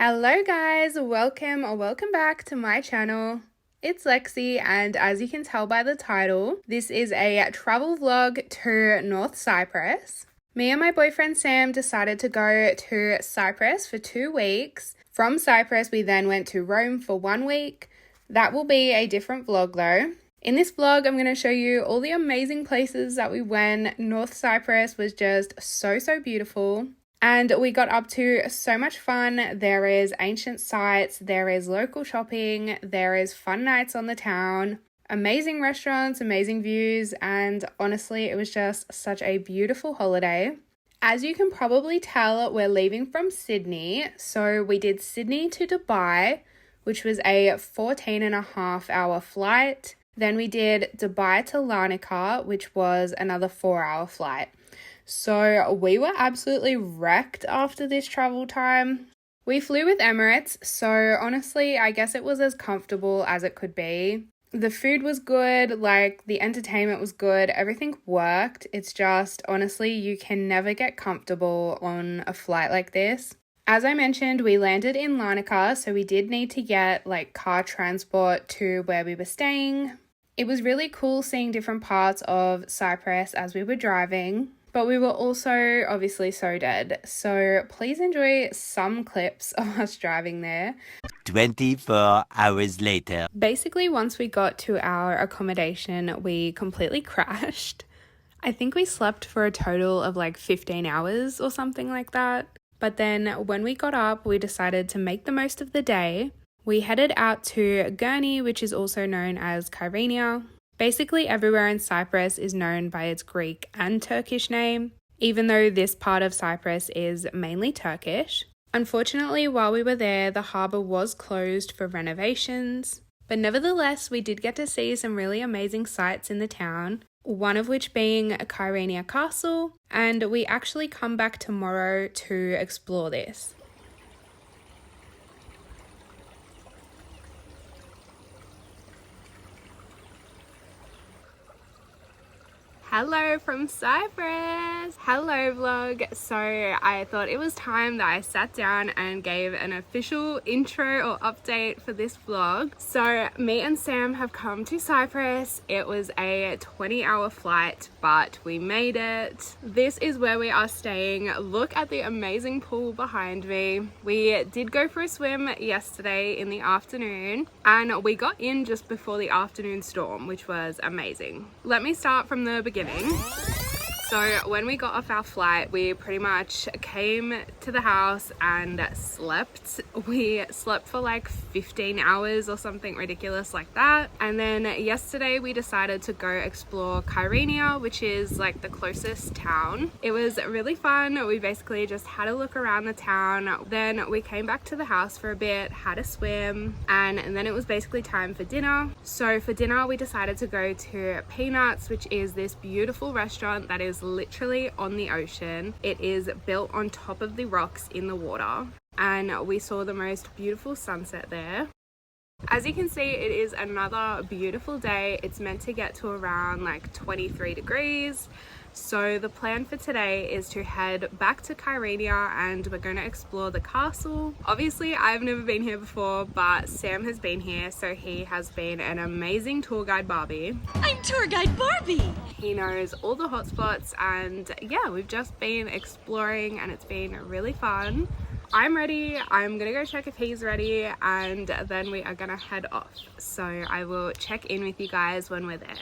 Hello guys, welcome back to my channel. It's Lexy, and as you can tell by the title, this is a travel vlog to North Cyprus. Me and my boyfriend Sam decided to go to Cyprus for 2 weeks. From Cyprus, we then went to Rome for 1 week. That will be a different vlog though. In this vlog, I'm going to show you all the amazing places that we went. North Cyprus was just so beautiful. And we got up to so much fun. There is ancient sites, there is local shopping, there is fun nights on the town, amazing restaurants, amazing views, and honestly, it was just such a beautiful holiday. As you can probably tell, we're leaving from Sydney. So we did Sydney to Dubai, which was a 14.5-hour flight. Then we did Dubai to Larnaca, which was another 4-hour flight. So we were absolutely wrecked after this travel time. We flew with Emirates, so honestly, I guess it was as comfortable as it could be. The food was good, the entertainment was good, everything worked. It's just, honestly, you can never get comfortable on a flight like this. As I mentioned, we landed in Larnaca, so we did need to get car transport to where we were staying. It was really cool seeing different parts of Cyprus as we were driving. But we were also obviously so dead. So please enjoy some clips of us driving there. 24 hours later. Basically, once we got to our accommodation, we completely crashed. I think we slept for a total of 15 hours or something like that. But then when we got up, we decided to make the most of the day. We headed out to Girne, which is also known as Kyrenia. Basically, everywhere in Cyprus is known by its Greek and Turkish name, even though this part of Cyprus is mainly Turkish. Unfortunately, while we were there, the harbour was closed for renovations, but nevertheless, we did get to see some really amazing sights in the town, one of which being Kyrenia Castle, and we actually come back tomorrow to explore this. Hello from Cyprus! Hello vlog! So I thought it was time that I sat down and gave an official intro or update for this vlog. So me and Sam have come to Cyprus. It was a 20-hour flight, but we made it. This is where we are staying. Look at the amazing pool behind me. We did go for a swim yesterday in the afternoon, and we got in just before the afternoon storm, which was amazing. Let me start from the beginning. So when we got off our flight, we pretty much came to the house and slept. We slept for 15 hours or something ridiculous like that. And then yesterday we decided to go explore Kyrenia, which is the closest town. It was really fun. We basically just had a look around the town. Then we came back to the house for a bit, had a swim, and then it was basically time for dinner. So for dinner we decided to go to Peanuts, which is this beautiful restaurant that is literally on the ocean. It is built on top of the rocks in the water, and we saw the most beautiful sunset there. As you can see, it is another beautiful day. It's meant to get to around 23 degrees. So the plan for today is to head back to Kyrenia, and we're going to explore the castle. Obviously, I've never been here before, but Sam has been here, so he has been an amazing tour guide Barbie. I'm tour guide Barbie! He knows all the hotspots, and yeah, we've just been exploring and it's been really fun. I'm ready. I'm gonna go check if he's ready, and then we are gonna head off. So I will check in with you guys when we're there.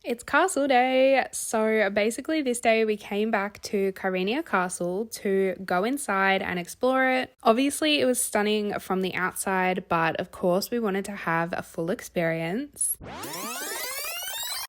It's castle day. So basically this day we came back to Kyrenia Castle to go inside and explore it. Obviously it was stunning from the outside, but of course we wanted to have a full experience.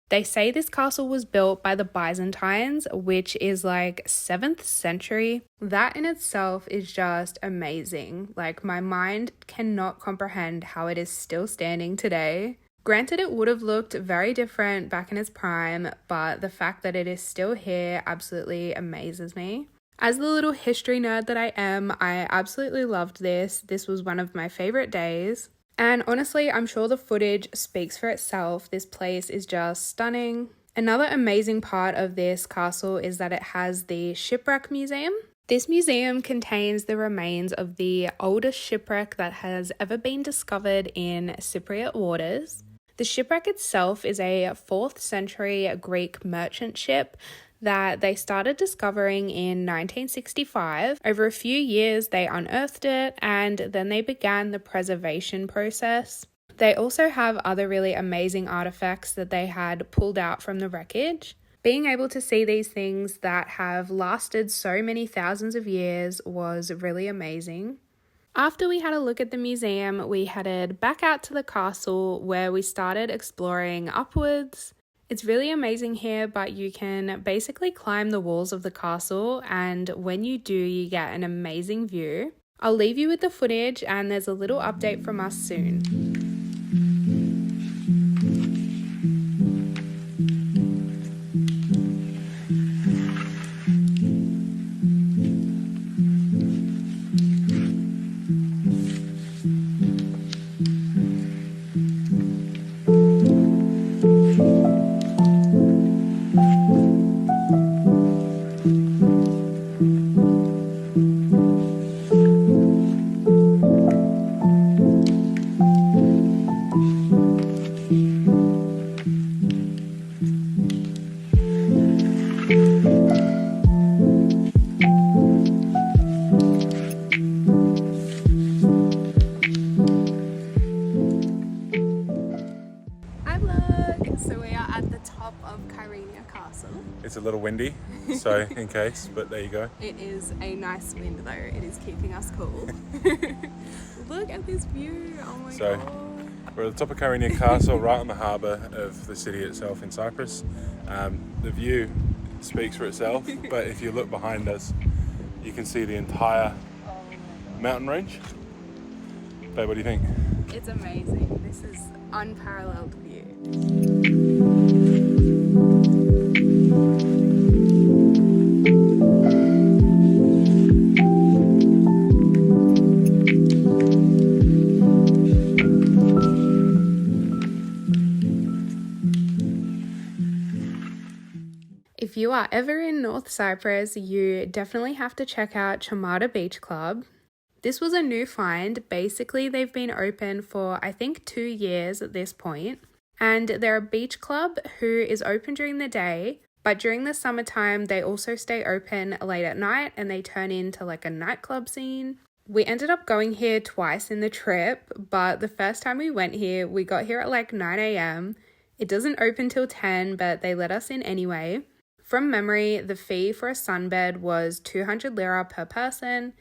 They say this castle was built by the Byzantines, which is 7th century. That in itself is just amazing. My mind cannot comprehend how it is still standing today. Granted, it would have looked very different back in its prime, but the fact that it is still here absolutely amazes me. As the little history nerd that I am, I absolutely loved this. This was one of my favorite days. And honestly, I'm sure the footage speaks for itself. This place is just stunning. Another amazing part of this castle is that it has the shipwreck museum. This museum contains the remains of the oldest shipwreck that has ever been discovered in Cypriot waters. The shipwreck itself is a 4th century Greek merchant ship that they started discovering in 1965. Over a few years, they unearthed it and then they began the preservation process. They also have other really amazing artifacts that they had pulled out from the wreckage. Being able to see these things that have lasted so many thousands of years was really amazing. After we had a look at the museum, we headed back out to the castle where we started exploring upwards. It's really amazing here, but you can basically climb the walls of the castle, and when you do, you get an amazing view. I'll leave you with the footage, and there's a little update from us soon. Kyrenia Castle. It's a little windy, so in case, but there you go. It is a nice wind though, it is keeping us cool. Look at this view, oh my god. We're at the top of Kyrenia Castle, right on the harbour of the city itself in Cyprus. The view speaks for itself, but if you look behind us, you can see the entire mountain range. Babe, what do you think? It's amazing, this is unparalleled view. If you are ever in North Cyprus, you definitely have to check out Chamada Beach Club. This was a new find. Basically, they've been open for, I think, 2 years at this point. And they're a beach club who is open during the day, but during the summertime, they also stay open late at night and they turn into like a nightclub scene. We ended up going here twice in the trip, but the first time we went here, we got here at like 9 a.m. It doesn't open till 10, but they let us in anyway. From memory, the fee for a sunbed was 200 lira per person.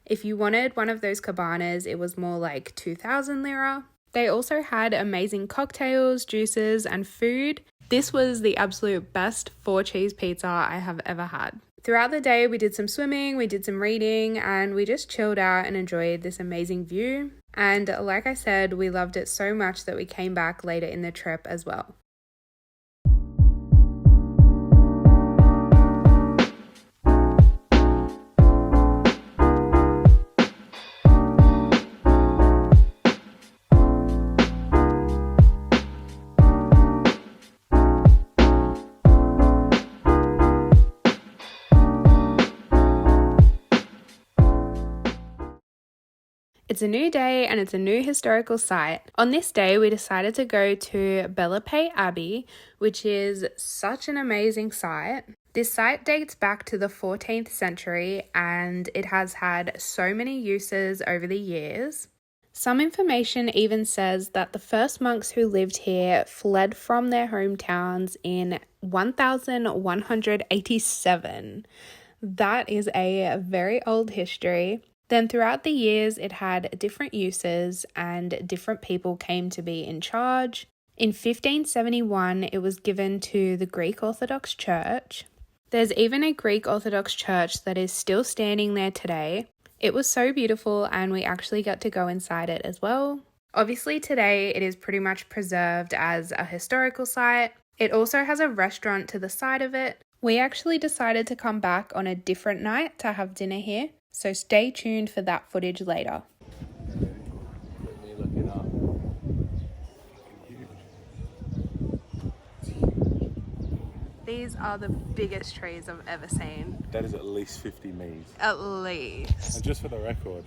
If you wanted one of those cabanas, it was more like 2,000 lira. They also had amazing cocktails, juices, and food. This was the absolute best 4-cheese pizza I have ever had. Throughout the day, we did some swimming, we did some reading, and we just chilled out and enjoyed this amazing view. And like I said, we loved it so much that we came back later in the trip as well. It's a new day and it's a new historical site. On this day, we decided to go to Bellapais Abbey, which is such an amazing site. This site dates back to the 14th century and it has had so many uses over the years. Some information even says that the first monks who lived here fled from their hometowns in 1187. That is a very old history. Then throughout the years, it had different uses and different people came to be in charge. In 1571, it was given to the Greek Orthodox Church. There's even a Greek Orthodox Church that is still standing there today. It was so beautiful and we actually got to go inside it as well. Obviously today, it is pretty much preserved as a historical site. It also has a restaurant to the side of it. We actually decided to come back on a different night to have dinner here. So stay tuned for that footage later. These are the biggest trees I've ever seen. That is at least 50 me's. At least. And just for the record,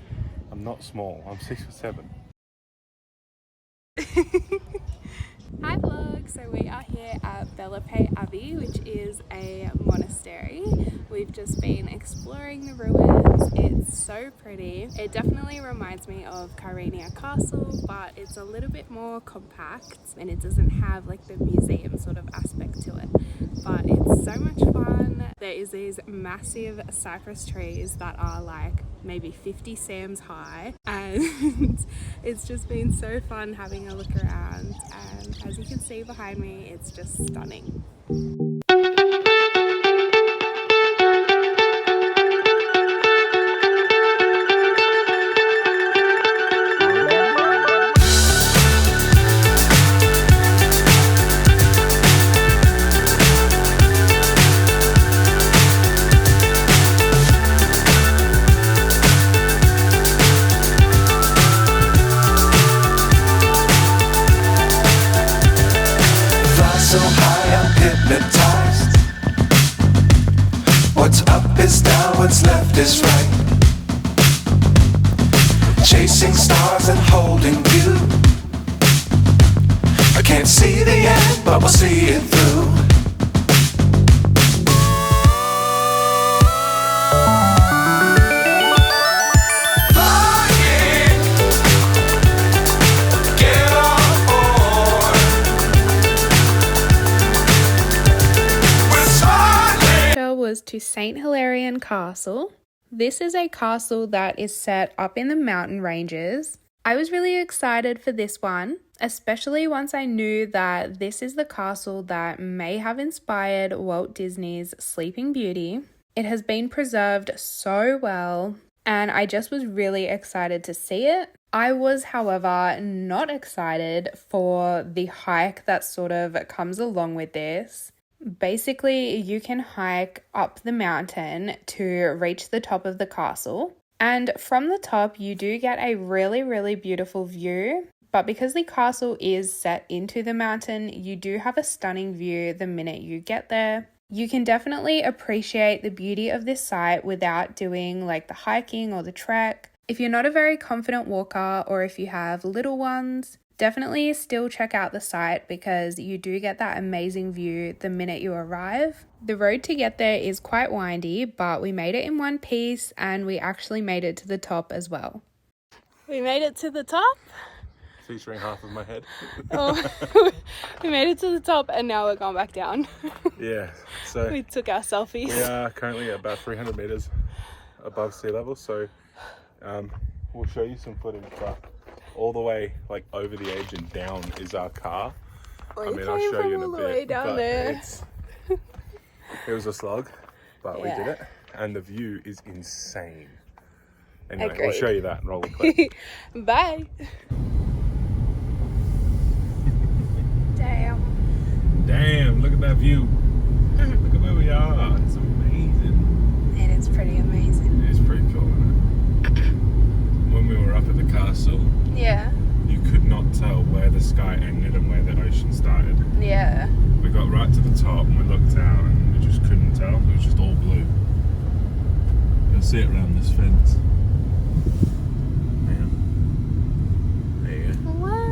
I'm not small. I'm 6'7". Hi vlog, so we are here at Bellapais Abbey, which is a monastery. We've just been exploring the ruins. It's so pretty. It definitely reminds me of Kyrenia Castle, but it's a little bit more compact and it doesn't have like the museum sort of aspect to it. But it's so much fun. There is these massive cypress trees that are like maybe 50 cms high, and it's just been so fun having a look around, and as you can see behind me, it's just stunning. So high I'm hypnotized. What's up is down, what's left is right. Chasing stars and holding you. I can't see the end, but we'll see it through. Was to St. Hilarion Castle. This is a castle that is set up in the mountain ranges. I was really excited for this one, especially once I knew that this is the castle that may have inspired Walt Disney's Sleeping Beauty. It has been preserved so well, and I just was really excited to see it. I was, however, not excited for the hike that sort of comes along with this. Basically, you can hike up the mountain to reach the top of the castle. And from the top, you do get a really beautiful view. But because the castle is set into the mountain, you do have a stunning view the minute you get there. You can definitely appreciate the beauty of this site without doing like the hiking or the trek. If you're not a very confident walker, or if you have little ones, definitely still check out the site because you do get that amazing view the minute you arrive. The road to get there is quite windy, but we made it in one piece and we actually made it to the top as well. We made it to the top. Featuring half of my head. We made it to the top and now we're going back down. Yeah, so we took our selfies. We are currently at about 300 meters above sea level, so we'll show you some footage, but all the way like over the edge and down is our car. I mean, I'll show you in a bit. Way down there. It was a slog, but we did it, and the view is insane. Anyway, Agreed. We'll show you that and roll the clip. Bye. Damn, look at that view. Look at where we are. It's amazing. It is pretty amazing. It's pretty cool, isn't it? When we were up at the castle, Yeah. you could not tell where the sky ended and where the ocean started. Yeah. We got right to the top and we looked out and we just couldn't tell. It was just all blue. You'll see it around this fence. There you go. Wow.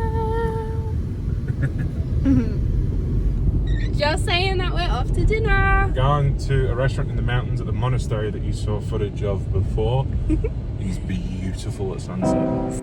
Just saying that we're off to dinner. Going to a restaurant in the mountains at the monastery that you saw footage of before. It's beautiful at sunset.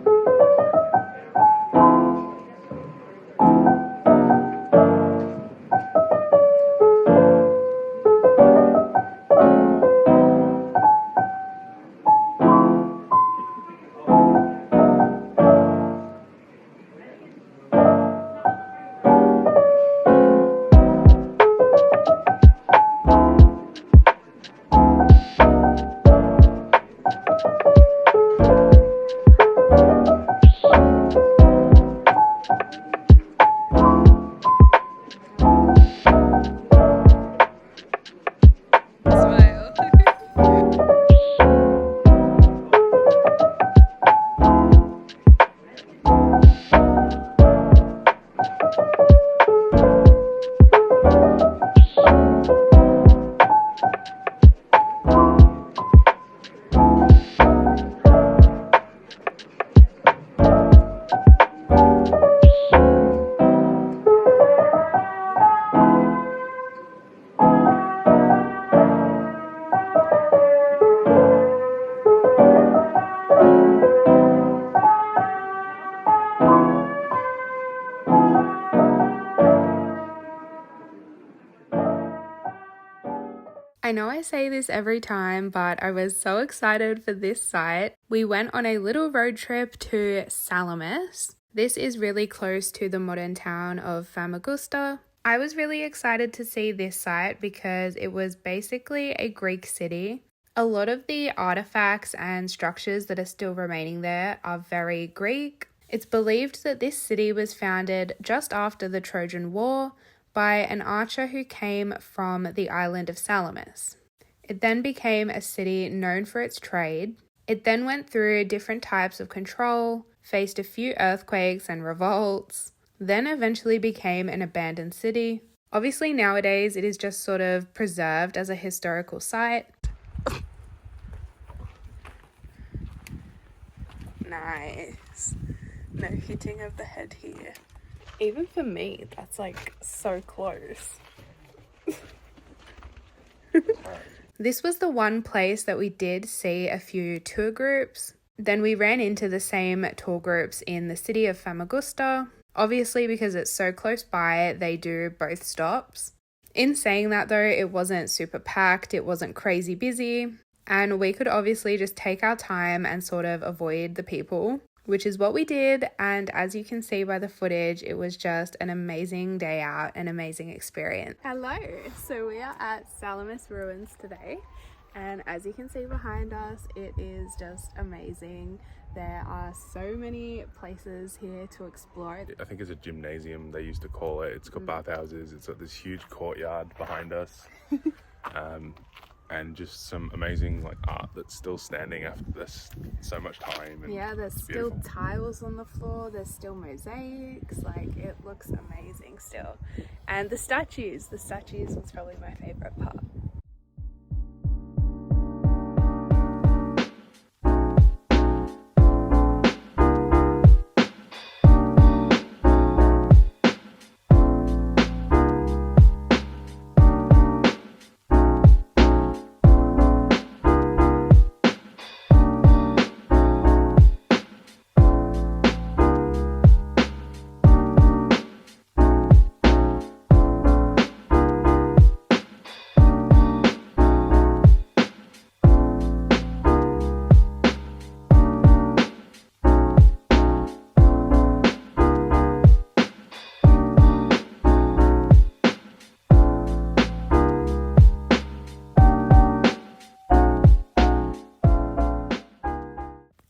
I know I say this every time, but I was so excited for this site. We went on a little road trip to Salamis. This is really close to the modern town of Famagusta. I was really excited to see this site because it was basically a Greek city. A lot of the artifacts and structures that are still remaining there are very Greek. It's believed that this city was founded just after the Trojan War by an archer who came from the island of Salamis. It then became a city known for its trade. It then went through different types of control, faced a few earthquakes and revolts, then eventually became an abandoned city. Obviously nowadays it is just sort of preserved as a historical site. Nice. No hitting of the head here. Even for me, that's like so close. This was the one place that we did see a few tour groups. Then we ran into the same tour groups in the city of Famagusta. Obviously, because it's so close by, they do both stops. In saying that though, it wasn't super packed, it wasn't crazy busy, and we could obviously just take our time and sort of avoid the people, which is what we did. And as you can see by the footage, it was just an amazing day out, an amazing experience. Hello, so we are at Salamis ruins today, and as you can see behind us, it is just amazing. There are so many places here to explore. I think it's a gymnasium, they used to call it. It's got bathhouses. It's got this huge courtyard behind us. And just some amazing like art that's still standing after this so much time. And yeah, there's still tiles on the floor, there's still mosaics, like it looks amazing still. And the statues was probably my favorite part.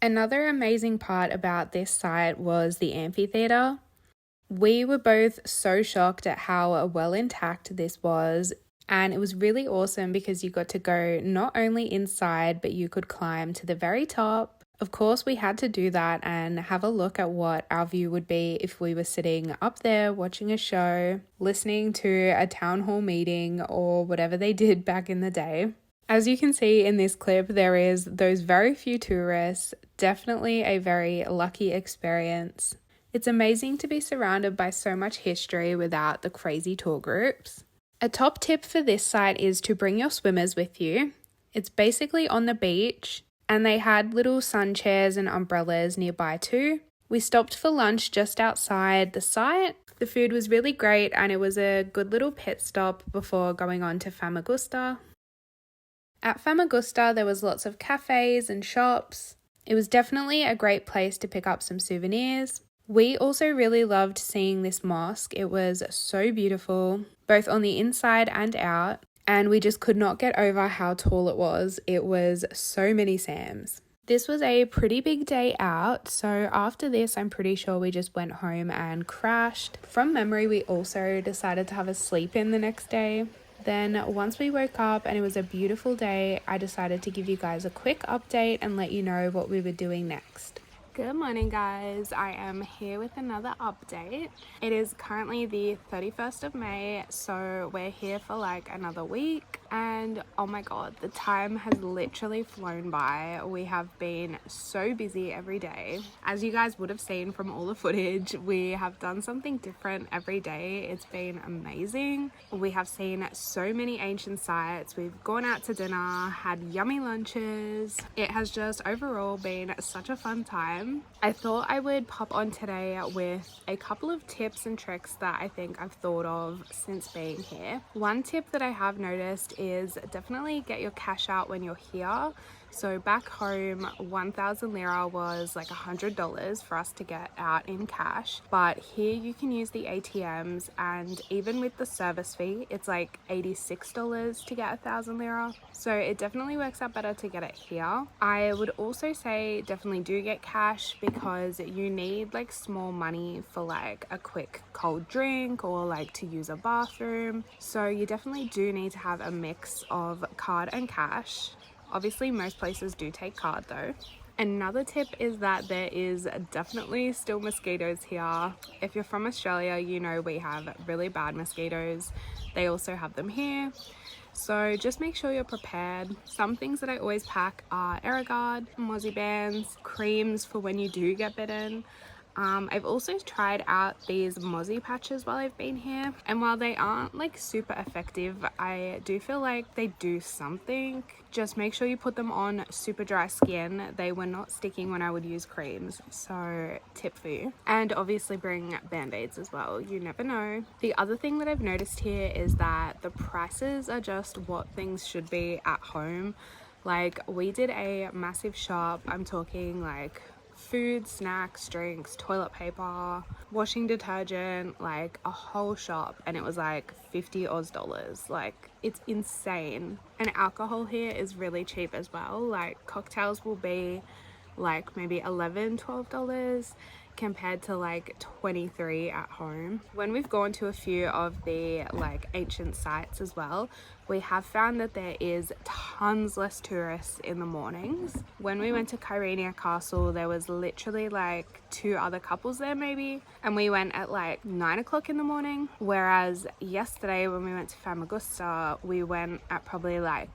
Another amazing part about this site was the amphitheatre. We were both so shocked at how well intact this was, and it was really awesome because you got to go not only inside, but you could climb to the very top. Of course, we had to do that and have a look at what our view would be if we were sitting up there watching a show, listening to a town hall meeting or whatever they did back in the day. As you can see in this clip, there is those very few tourists, definitely a very lucky experience. It's amazing to be surrounded by so much history without the crazy tour groups. A top tip for this site is to bring your swimmers with you. It's basically on the beach, and they had little sun chairs and umbrellas nearby too. We stopped for lunch just outside the site. The food was really great, and it was a good little pit stop before going on to Famagusta. At Famagusta, there was lots of cafes and shops. It was definitely a great place to pick up some souvenirs. We also really loved seeing this mosque. It was so beautiful, both on the inside and out, and we just could not get over how tall it was. It was so many Sams. This was a pretty big day out, so after this, I'm pretty sure we just went home and crashed. From memory, we also decided to have a sleep in the next day. Then once we woke up and it was a beautiful day, I decided to give you guys a quick update and let you know what we were doing next. Good morning, guys. I am here with another update. It is currently the 31st of May, so we're here for like another week, and oh my god, the time has literally flown by. We have been so busy every day. As you guys would have seen from all the footage, we have done something different every day. It's been amazing. We have seen so many ancient sites. We've gone out to dinner, had yummy lunches. It has just overall been such a fun time. I thought I would pop on today with a couple of tips and tricks that I think I've thought of since being here. One tip that I have noticed is definitely get your cash out when you're here. So back home, 1,000 lira was like $100 for us to get out in cash. But here you can use the ATMs, and even with the service fee, it's like $86 to get 1,000 lira. So it definitely works out better to get it here. I would also say definitely do get cash because you need like small money for like a quick cold drink or like to use a bathroom. So you definitely do need to have a mix of card and cash. Obviously, most places do take card though. Another tip is that there is definitely still mosquitoes here. If you're from Australia, you know we have really bad mosquitoes. They also have them here. So just make sure you're prepared. Some things that I always pack are Aerogard, mozzie bands, creams for when you do get bitten. I've also tried out these mozzie patches while I've been here, and while they aren't like super effective, I do feel like they do something. Just make sure you put them on super dry skin. They were not sticking when I would use creams, so tip for you. And obviously bring band-aids as well, you never know. The other thing that I've noticed here is that the prices are just what things should be at home. Like, we did a massive shop. I'm talking like food, snacks, drinks, toilet paper, washing detergent, like a whole shop, and it was like 50 Oz dollars. Like, it's insane. And alcohol here is really cheap as well. Like, cocktails will be like maybe $11-12 compared to like 23 at home. When we've gone to a few of the like ancient sites as well, we have found that there is tons less tourists in the mornings. When we went to Kyrenia Castle, there was literally like 2 other couples there maybe, and we went at like 9 o'clock in the morning. Whereas yesterday when we went to Famagusta, we went at probably like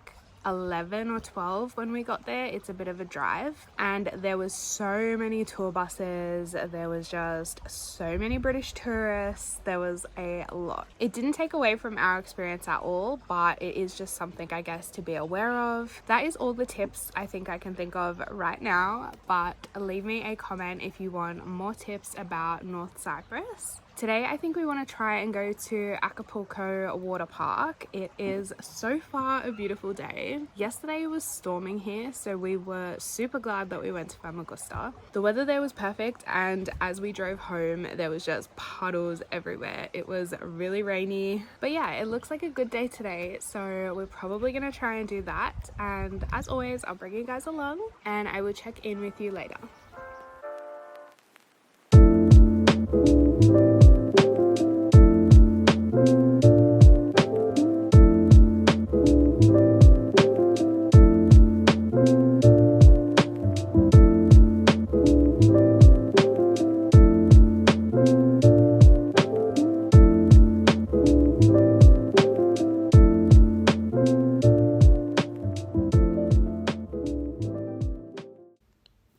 11 or 12 when we got there. It's a bit of a drive, and there was so many tour buses. There was just so many British tourists. There was a lot. It didn't take away from our experience at all, but it is just something I guess to be aware of. That is all the tips I think I can think of right now, but leave me a comment if you want more tips about North Cyprus. Today I think we want to try and go to Acapulco water park. It is so far a beautiful day. Yesterday it was storming here, so we were super glad that we went to Famagusta. The weather there was perfect, and as we drove home there was just puddles everywhere. It was really rainy, but yeah, it looks like a good day today, so we're probably gonna try and do that. And as always, I'll bring you guys along and I will check in with you later.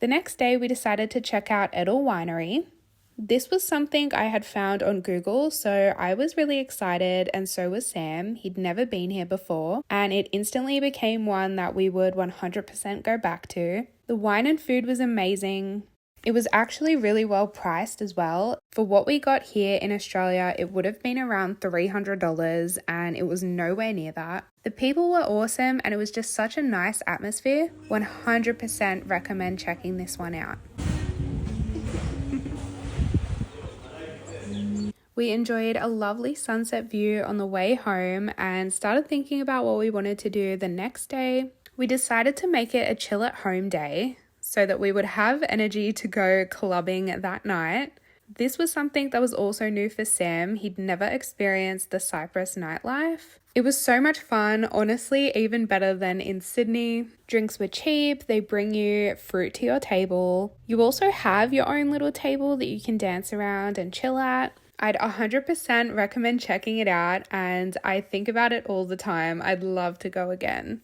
The next day we decided to check out Etel Winery. This was something I had found on Google, so I was really excited, and so was Sam. He'd never been here before, and it instantly became one that we would 100% go back to. The wine and food was amazing. It was actually really well priced as well. For what we got here in Australia, it would have been around $300, and it was nowhere near that. The people were awesome, and it was just such a nice atmosphere. 100% recommend checking this one out. We enjoyed a lovely sunset view on the way home and started thinking about what we wanted to do the next day. We decided to make it a chill at home day so that we would have energy to go clubbing that night. This was something that was also new for Sam. He'd never experienced the Cyprus nightlife. It was so much fun, honestly, even better than in Sydney. Drinks were cheap, they bring you fruit to your table. You also have your own little table that you can dance around and chill at. I'd 100% recommend checking it out, and I think about it all the time. I'd love to go again.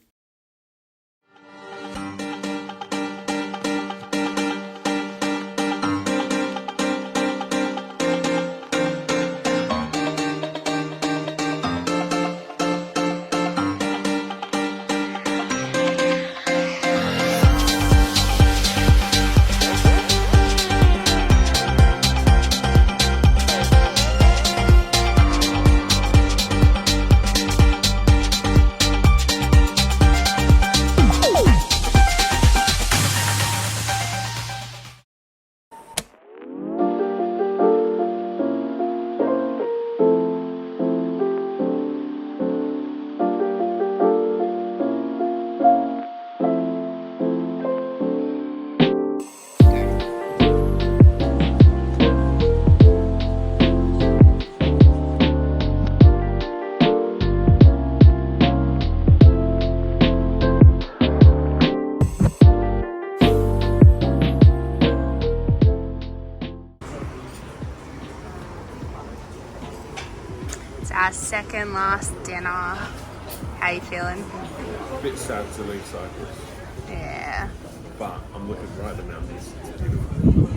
our second last dinner. How you feeling? A bit sad to leave Cyprus, Yeah. but I'm looking right at the mountains. It's beautiful.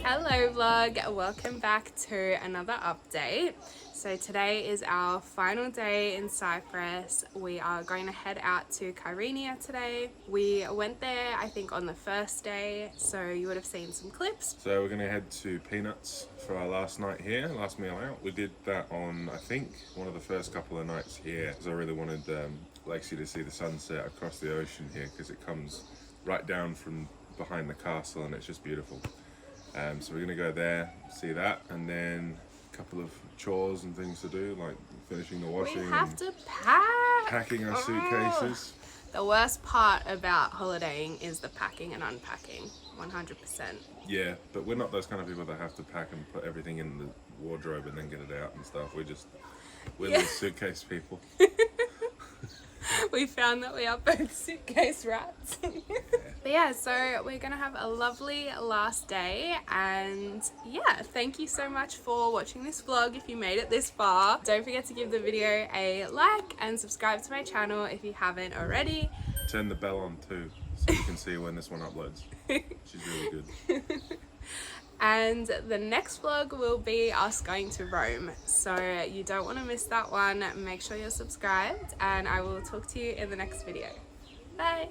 Hello vlog, welcome back to another update. So today is our final day in Cyprus. We are going to head out to Kyrenia today. We went there I think on the first day, so you would have seen some clips. So we're going to head to Peanuts for our last night here, last meal out. We did that on, I think, one of the first couple of nights here, because I really wanted Lexy to see the sunset across the ocean here, because it comes right down from behind the castle and it's just beautiful. So we're going to go there, see that, and then a couple of chores and things to do, like finishing the washing. We have to pack! Packing our suitcases. The worst part about holidaying is the packing and unpacking, 100%. Yeah, but we're not those kind of people that have to pack and put everything in the wardrobe and then get it out and stuff. We're little suitcase people. We found that we are both suitcase rats. But yeah, so we're gonna have a lovely last day, and yeah, thank you so much for watching this vlog if you made it this far. Don't forget to give the video a like and subscribe to my channel if you haven't already. Turn the bell on too, so you can see when this one uploads. She's really good. And the next vlog will be us going to Rome, so you don't want to miss that one. Make sure you're subscribed, and I will talk to you in the next video. Bye!